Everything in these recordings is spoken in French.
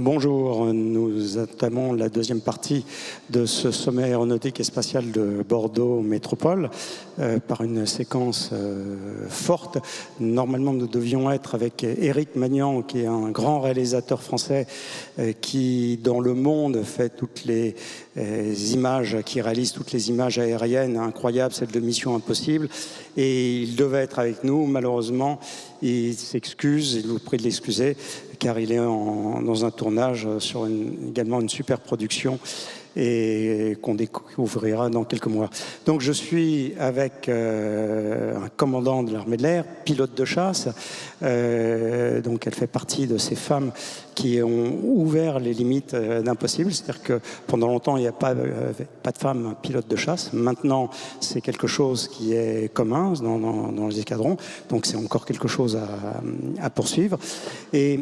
Bonjour, nous entamons la deuxième partie de ce sommet aéronautique et spatial de Bordeaux Métropole par une séquence forte. Normalement, nous devions être avec Éric Magnan, qui est un grand réalisateur français qui, dans le monde, fait toutes les images, qui réalise toutes les images aériennes incroyables, celles de Mission Impossible. Et il devait être avec nous, malheureusement, il s'excuse, il vous prie de l'excuser, car il est dans un tournage sur également une super production et qu'on découvrira dans quelques mois. Donc je suis avec un commandant de l'armée de l'air, pilote de chasse, donc elle fait partie de ces femmes qui ont ouvert les limites d'impossible, c'est-à-dire que pendant longtemps il n'y a pas de femmes pilotes de chasse, maintenant c'est quelque chose qui est commun dans les escadrons, donc c'est encore quelque chose à poursuivre. Et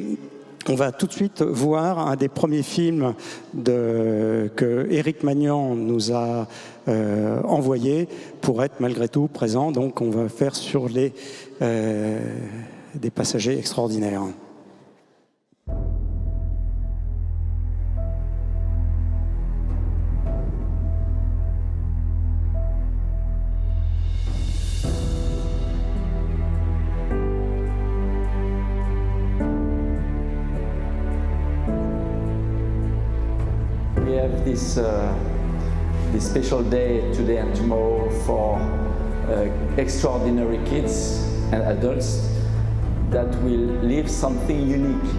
on va tout de suite voir un des premiers films que Éric Magnan nous a envoyé pour être malgré tout présent. Donc on va faire sur des passagers extraordinaires. We have this special day today and tomorrow for extraordinary kids and adults that will live something unique.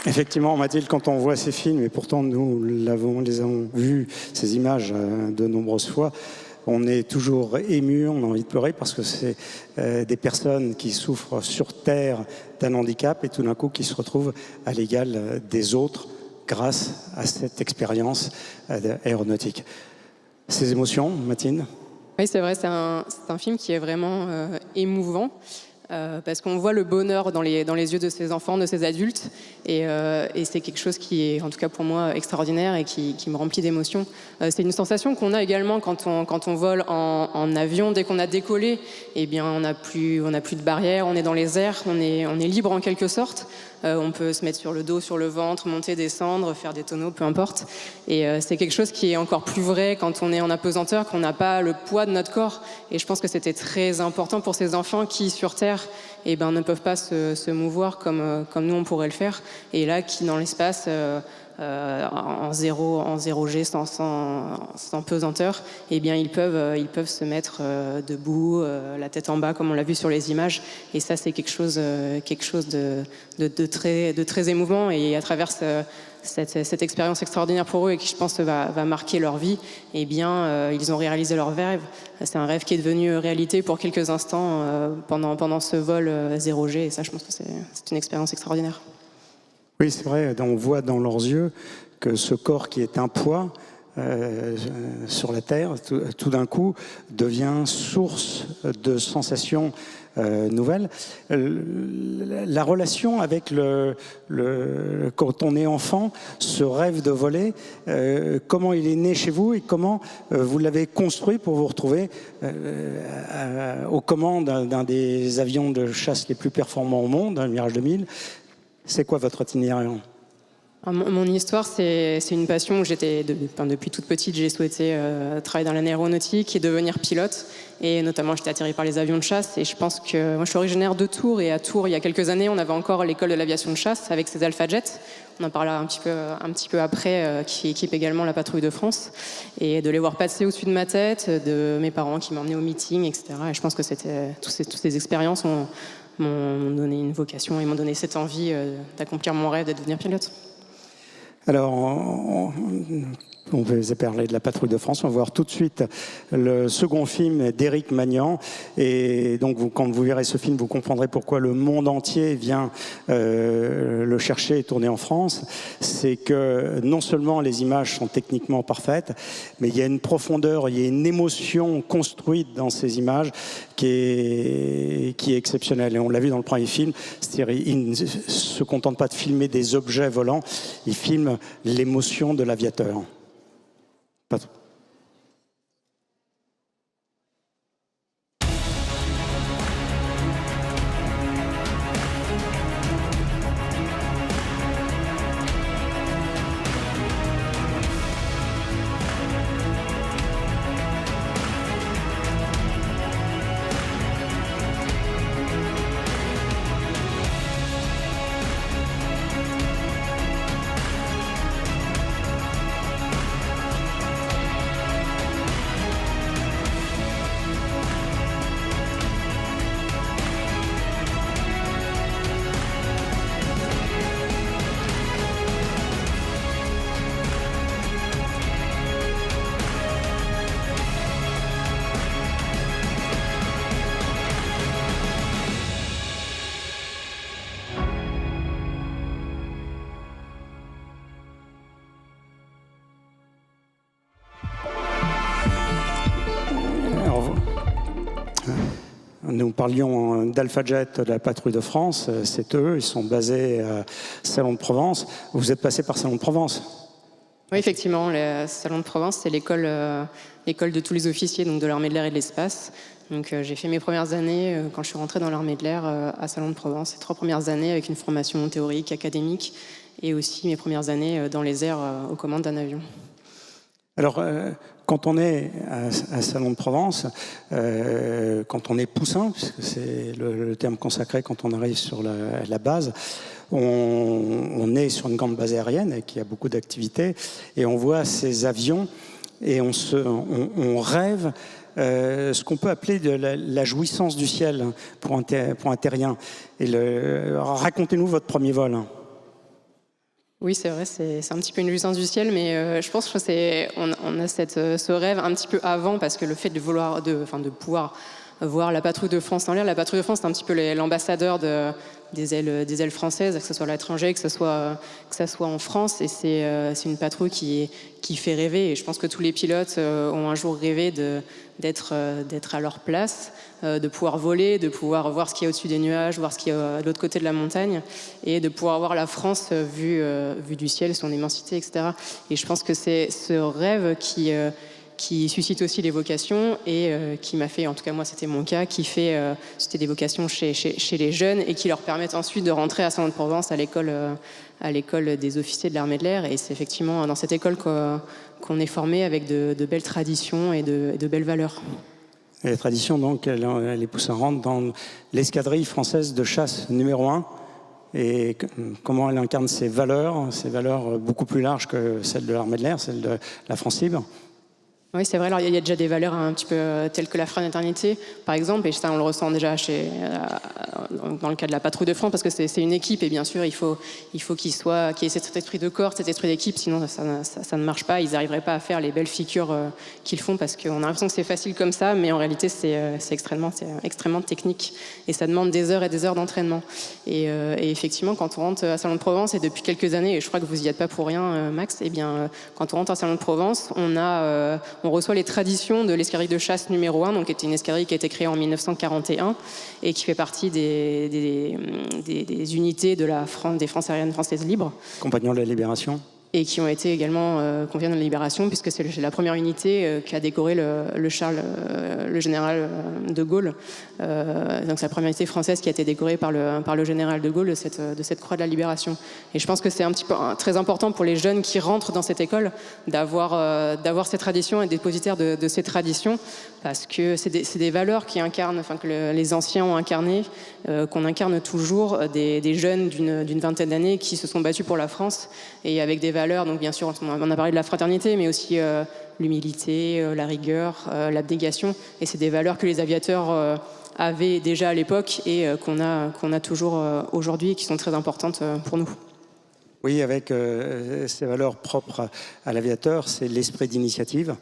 Effectivement, Mathilde, quand on voit ces films, et pourtant nous les avons vus, ces images, de nombreuses fois, on est toujours ému, on a envie de pleurer parce que c'est des personnes qui souffrent sur Terre d'un handicap et tout d'un coup qui se retrouvent à l'égal des autres grâce à cette expérience aéronautique. Ces émotions, Mathilde ? Oui, c'est vrai, c'est un film qui est vraiment émouvant. parce qu'on voit le bonheur dans les yeux de ces enfants, de ces adultes, et c'est quelque chose qui est, en tout cas pour moi, extraordinaire et qui me remplit d'émotions. C'est une sensation qu'on a également quand on vole en avion. Dès qu'on a décollé, eh bien, on n'a plus de barrières, on est dans les airs, on est libre en quelque sorte. On peut se mettre sur le dos, sur le ventre, monter, descendre, faire des tonneaux, peu importe. Et c'est quelque chose qui est encore plus vrai quand on est en apesanteur, qu'on n'a pas le poids de notre corps. Et je pense que c'était très important pour ces enfants qui, sur Terre, ne peuvent pas se mouvoir comme nous, on pourrait le faire. Et là, qui, dans l'espace, en 0G, sans pesanteur, eh bien, ils peuvent se mettre debout, la tête en bas, comme on l'a vu sur les images. Et ça, c'est quelque chose de très émouvant. Et à travers cette expérience extraordinaire pour eux et qui, je pense, va marquer leur vie, eh bien, ils ont réalisé leur rêve. C'est un rêve qui est devenu réalité pour quelques instants pendant ce vol 0G. Et ça, je pense que c'est une expérience extraordinaire. Oui, c'est vrai, on voit dans leurs yeux que ce corps qui est un poids sur la Terre, tout d'un coup, devient source de sensations nouvelles. La relation avec quand on est enfant, ce rêve de voler, comment il est né chez vous et comment vous l'avez construit pour vous retrouver aux commandes d'un des avions de chasse les plus performants au monde, un Mirage 2000. C'est quoi votre itinéraire ? Mon histoire, c'est une passion où depuis toute petite, j'ai souhaité travailler dans l'aéronautique et devenir pilote. Et notamment, j'étais attirée par les avions de chasse. Et je pense que moi, je suis originaire de Tours. Et à Tours, il y a quelques années, on avait encore l'école de l'aviation de chasse avec ses Alpha Jets. On en parlera un petit peu après, qui équipe également la patrouille de France. Et de les voir passer au-dessus de ma tête, de mes parents qui m'emmenaient au meeting, etc. Et je pense que toutes ces expériences m'ont donné une vocation et m'ont donné cette envie d'accomplir mon rêve de devenir pilote. Alors, on va parler de la patrouille de France. On va voir tout de suite le second film d'Éric Magnan. Et donc, quand vous verrez ce film, vous comprendrez pourquoi le monde entier vient le chercher et tourner en France. C'est que non seulement les images sont techniquement parfaites, mais il y a une profondeur, il y a une émotion construite dans ces images qui est exceptionnelle. Et on l'a vu dans le premier film, c'est-à-dire il ne se contente pas de filmer des objets volants, il filme l'émotion de l'aviateur. Pas trop. Nous parlions d'Alpha Jet, de la patrouille de France, c'est eux, ils sont basés à Salon de Provence. Vous êtes passé par Salon de Provence ? Oui, effectivement, le Salon de Provence, c'est l'école de tous les officiers, donc de l'armée de l'air et de l'espace. Donc j'ai fait mes premières années, quand je suis rentrée dans l'armée de l'air, à Salon de Provence. Les 3 premières années avec une formation théorique, académique, et aussi mes premières années dans les airs aux commandes d'un avion. Alors, quand on est à Salon de Provence, quand on est poussin, puisque c'est le terme consacré quand on arrive sur la base, on est sur une grande base aérienne qui a beaucoup d'activités, et on voit ces avions et on rêve ce qu'on peut appeler de la jouissance du ciel pour un terrien. Racontez-nous votre premier vol. Oui, c'est vrai, c'est un petit peu une jouissance du ciel, mais je pense que on a ce rêve un petit peu avant, parce que le fait de pouvoir voir la patrouille de France en l'air, la patrouille de France, c'est un petit peu l'ambassadeur de des ailes françaises, que ce soit à l'étranger, que ce soit en France. Et c'est une patrouille qui fait rêver. Et je pense que tous les pilotes ont un jour rêvé d'être à leur place, de pouvoir voler, de pouvoir voir ce qu'il y a au-dessus des nuages, voir ce qu'il y a de l'autre côté de la montagne, et de pouvoir voir la France vue du ciel, son immensité, etc. Et je pense que c'est ce rêve qui suscite aussi les vocations et qui m'a fait, en tout cas moi c'était mon cas, qui fait c'était des vocations chez les jeunes et qui leur permettent ensuite de rentrer à Salon-de-Provence à l'école des officiers de l'armée de l'air. Et c'est effectivement dans cette école qu'on est formé avec de belles traditions et de belles valeurs. Et la tradition, donc, elle est poussante dans l'escadrille française de chasse numéro 1. Et comment elle incarne ces valeurs beaucoup plus larges que celles de l'armée de l'air, celles de la France libre. Oui, c'est vrai. Alors, il y a déjà des valeurs un petit peu telles que la fraternité, par exemple, et ça, on le ressent déjà dans le cas de la patrouille de France, parce que c'est une équipe, et bien sûr, il faut qu'il y ait cet esprit de corps, cet esprit d'équipe, sinon ça ne marche pas. Ils n'arriveraient pas à faire les belles figures qu'ils font, parce qu'on a l'impression que c'est facile comme ça, mais en réalité, c'est extrêmement technique, et ça demande des heures et des heures d'entraînement. Et effectivement, quand on rentre à Salon-de-Provence, et depuis quelques années, et je crois que vous n'y êtes pas pour rien, Max, eh bien, quand on rentre à Salon-de-Provence, on reçoit les traditions de l'escadrille de chasse numéro 1, donc qui était une escadrille qui a été créée en 1941 et qui fait partie des unités des Forces aériennes françaises libres. Compagnons de la Libération. Et qui ont été également conviés de la Libération, puisque c'est la première unité qui a décoré le général de Gaulle. Donc c'est la première unité française qui a été décorée par le général de Gaulle de cette croix de la Libération. Et je pense que c'est un petit peu très important pour les jeunes qui rentrent dans cette école d'avoir ces traditions et dépositaires de ces traditions, parce que c'est des valeurs qui incarnent, enfin que les anciens ont incarné, qu'on incarne toujours, des jeunes d'une vingtaine d'années qui se sont battus pour la France, et avec des valeurs, donc bien sûr on a parlé de la fraternité, mais aussi l'humilité, la rigueur, l'abnégation, et c'est des valeurs que les aviateurs avaient déjà à l'époque et qu'on a toujours aujourd'hui et qui sont très importantes pour nous. Oui, avec ces valeurs propres à l'aviateur, c'est l'esprit d'initiative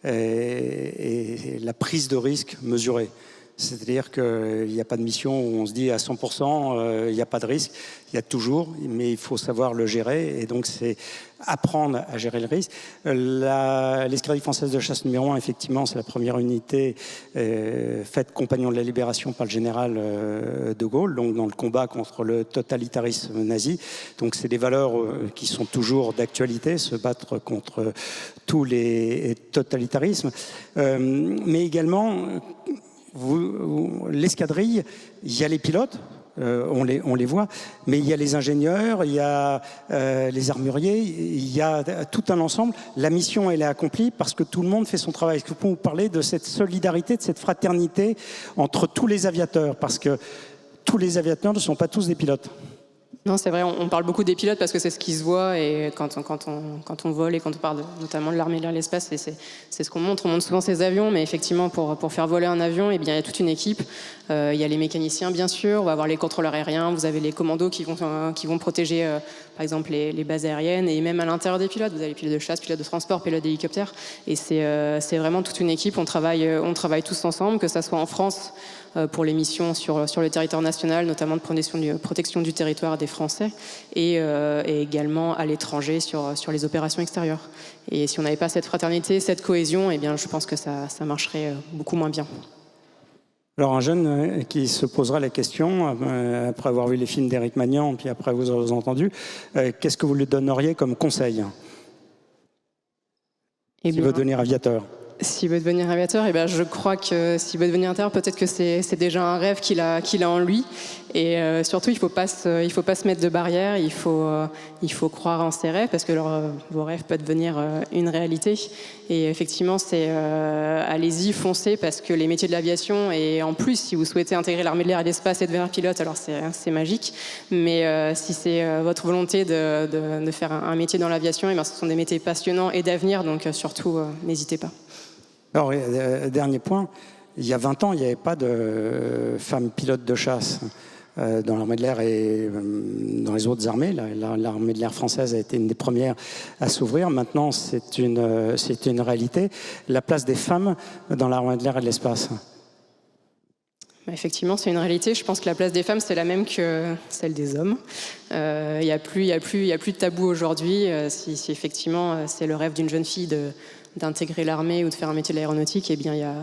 et la prise de risque mesurée. C'est-à-dire qu'il n'y a pas de mission où on se dit à 100%, il n'y a pas de risque. Il y a toujours, mais il faut savoir le gérer. Et donc, c'est apprendre à gérer le risque. L'escadrille française de chasse numéro 1, effectivement, c'est la première unité faite compagnon de la Libération par le général de Gaulle, donc dans le combat contre le totalitarisme nazi. Donc, c'est des valeurs qui sont toujours d'actualité, se battre contre tous les totalitarismes. Mais également... l'escadrille, il y a les pilotes, on les voit, mais il y a les ingénieurs, il y a les armuriers, il y a tout un ensemble. La mission, elle est accomplie parce que tout le monde fait son travail. Est-ce que vous pouvez vous parler de cette solidarité, de cette fraternité entre tous les aviateurs? Parce que tous les aviateurs ne sont pas tous des pilotes. Non, c'est vrai, on parle beaucoup des pilotes parce que c'est ce qui se voit, et quand on vole et quand on parle notamment de l'armée de l'air et de l'espace, c'est ce qu'on montre. On montre souvent ces avions, mais effectivement, pour faire voler un avion, eh bien, il y a toute une équipe. Il y a les mécaniciens, bien sûr, on va avoir les contrôleurs aériens, vous avez les commandos qui vont protéger, par exemple, les bases aériennes, et même à l'intérieur des pilotes, vous avez les pilotes de chasse, pilotes de transport, pilotes d'hélicoptères, et c'est vraiment toute une équipe. On travaille tous ensemble, que ça soit en France, pour les missions sur le territoire national, notamment de protection du territoire des Français, et également à l'étranger sur les opérations extérieures. Et si on n'avait pas cette fraternité, cette cohésion, eh bien, je pense que ça marcherait beaucoup moins bien. Alors un jeune qui se posera la question, après avoir vu les films d'Éric Magnan, puis après vous avoir entendu, qu'est-ce que vous lui donneriez comme conseil s'il veut devenir aviateur? S'il veut devenir aviateur, eh bien, je crois que s'il veut devenir aviateur, peut-être que c'est déjà un rêve qu'il a en lui. Et surtout, il faut pas se mettre de barrières. Il faut croire en ses rêves, parce que vos rêves peuvent devenir une réalité. Et effectivement, allez-y, foncez, parce que les métiers de l'aviation, et en plus, si vous souhaitez intégrer l'armée de l'air et de l'espace et devenir pilote, alors c'est magique. Mais si c'est votre volonté de faire un métier dans l'aviation, eh bien, ce sont des métiers passionnants et d'avenir. Donc surtout, n'hésitez pas. Alors, dernier point, il y a 20 ans, il n'y avait pas de femmes pilotes de chasse dans l'armée de l'air et dans les autres armées. L'armée de l'air française a été une des premières à s'ouvrir. Maintenant, c'est une réalité. La place des femmes dans l'armée de l'air et de l'espace. Effectivement, c'est une réalité. Je pense que la place des femmes, c'est la même que celle des hommes. Il n'y a plus de tabou aujourd'hui. Si effectivement c'est le rêve d'une jeune fille d'intégrer l'armée ou de faire un métier de l'aéronautique, eh bien, il y a,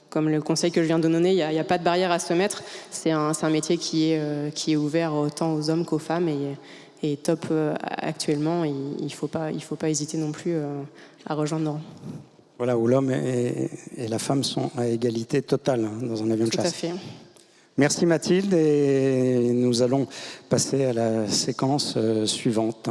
comme le conseil que je viens de donner, il n'y a pas de barrière à se mettre. C'est un métier qui est ouvert autant aux hommes qu'aux femmes et top actuellement. Il ne faut pas hésiter non plus à rejoindre. Voilà, où l'homme et la femme sont à égalité totale dans un avion de chasse. Tout à fait. Merci Mathilde, et nous allons passer à la séquence suivante.